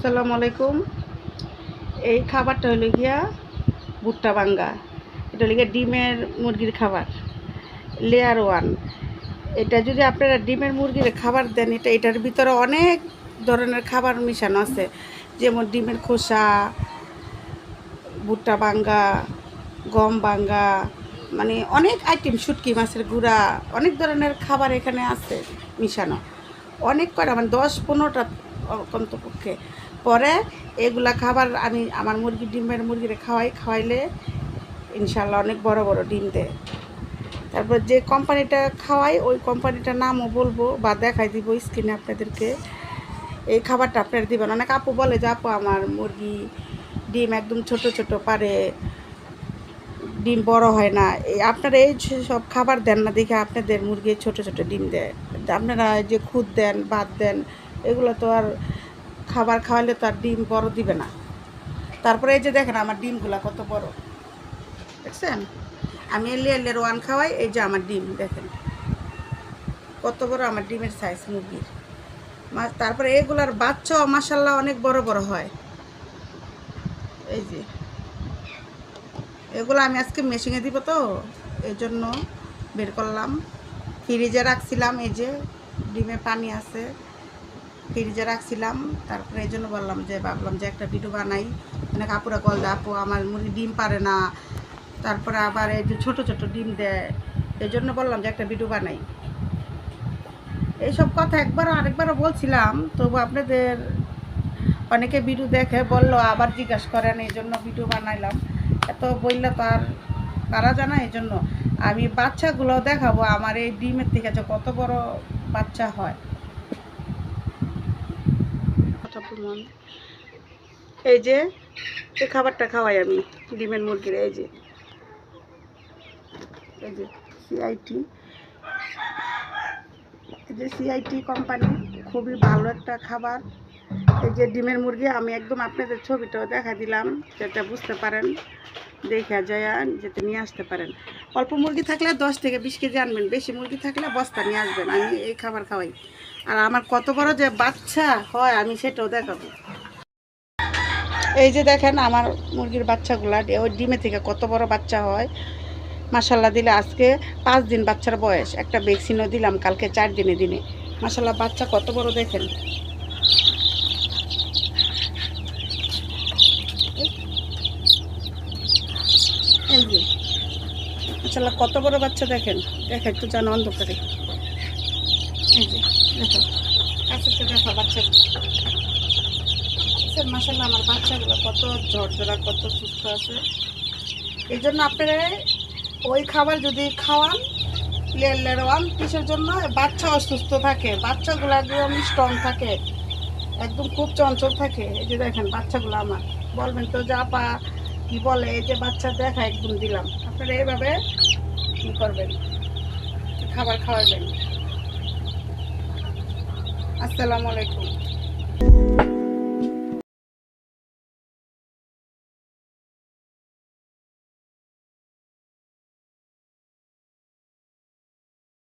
আসসালামু আলাইকুম। এই খাবারটা হলো গিয়া ভুট্টা ভাঙ্গা। এটা হলো গিয়া ডিমের মুরগির খাবার, লেয়ার ওয়ান। এটা যদি আপনারা ডিমের মুরগির খাবার দেন, এটার ভিতরে অনেক ধরনের খাবার মিশানো আছে, যেমন ডিমের খোসা, ভুট্টা ভাঙ্গা, গম ভাঙ্গা, মানে অনেক আইটেম, শুটকি মাছের গুঁড়া, অনেক ধরনের খাবার এখানে আছে মিশানো। অনেক কয়টা, মানে 10-15টা অন্তপক্ষে। পরে এগুলা খাবার আমি আমার ডিমের মুরগিরে খাওয়াইলে ইনশাল্লাহ অনেক বড় বড় ডিম দেয়। তারপর যে কোম্পানিটা খাওয়াই, ওই কোম্পানিটার নামও বলবো বা দেখাই দিব স্ক্রিনে আপনাদেরকে। এই খাবারটা আপনারা দিবেন। অনেক আপু বলে যে আপু আমার মুরগি ডিম একদম ছোট ছোট পারে, ডিম বড় হয় না। আপনারা এই সব খাবার দেন না দেখে আপনাদের মুরগি ছোট ছোট ডিম দেয়। আপনারা যে খুদ দেন, ভাত দেন, এগুলো তো আর খাবার খাওয়ালে তো আর ডিম বড় দিবে না। তারপরে এই যে দেখেন আমার ডিমগুলো কত বড়, দেখছেন? আমি লেয়ার ওয়ান খাওয়াই, এই যে আমার ডিম দেখেন কত বড় আমার ডিমের সাইজ মুরগির। তারপরে এগুলার বাচ্চাও মাশাল্লাহ অনেক বড় বড় হয়। এই যে এগুলো আমি আজকে মেশিনে দিব, তো এই জন্য বের করলাম। ফ্রিজে রাখছিলাম, এই যে ডিমে পানি আছে, ফ্রিজে রাখছিলাম। তারপরে এই জন্য ভাবলাম যে একটা ভিডিও বানাই। মানে কাপুরা কল দে আপু আমার মুরগি ডিম পারে না, তারপরে আবার এই যে ছোটো ছোটো ডিম দেয়, এই জন্য বললাম যে একটা ভিডিও বানাই। এইসব কথা আরেকবারও বলছিলাম, তবু আপনাদের অনেকে ভিডিও দেখে বললো আবার জিজ্ঞাসা করেন, এই জন্য ভিডিও বানাইলাম। এত বললে তো আর তারা জানা, এই জন্য আমি বাচ্চাগুলো দেখাবো আমার এই ডিমের থেকে যে কত বড় বাচ্চা হয়। এই যে এই খাবারটা খাওয়াই আমি ডিমের মুরগির। এই যে সিআইটি, এই যে সিআইটি কোম্পানি, খুবই ভালো একটা খাবার। এই যে ডিমের মুরগি, আমি একদম আপনাদের ছবিটাও দেখা দিলাম যাতে বুঝতে পারেন, দেখা যায় যাতে নিয়ে আসতে পারেন। অল্প মুরগি থাকলে 10 থেকে 20 কেজি আনবেন, বেশি মুরগি থাকলে বস্তা নিয়ে আসবেন। আমি এই খাবার খাওয়াই, আর আমার কত বড় যে বাচ্চা হয় আমি সেটাও দেখাবো। এই যে দেখেন আমার মুরগির বাচ্চাগুলা, ওই ডিমে থেকে কত বড় বাচ্চা হয় মাশাল্লাহ। দিলে আজকে 5 দিন বাচ্চার বয়স, একটা ভ্যাকসিনও দিলাম কালকে 4 দিনে। মাশাল্লাহ বাচ্চা কত বড় দেখেন। এই যে মাশাল্লাহ কত বড় বাচ্চা দেখেন, দেখা একটু জানো অন্ধকারে। এই যে দেখো, কাছে দেখো বাচ্চা মাশাল্লাহ আমার বাচ্চাগুলো কত ঝরঝরা, কত সুস্থ আছে। এই জন্য আপনারা ওই খাবার যদি খাওয়ান লেয়ার ওয়ান, কিসের জন্য? বাচ্চা অসুস্থ থাকে, বাচ্চাগুলো একদম স্ট্রং থাকে, একদম খুব চঞ্চল থাকে। এই যে দেখেন বাচ্চাগুলো আমার, বলবেন তো যে আপা কি বলে, এই যে বাচ্চা দেখা একদম দিলাম। আপনারা এইভাবে কী করবেন, খাবার খাওয়াবেন। আসসালামু আলাইকুম।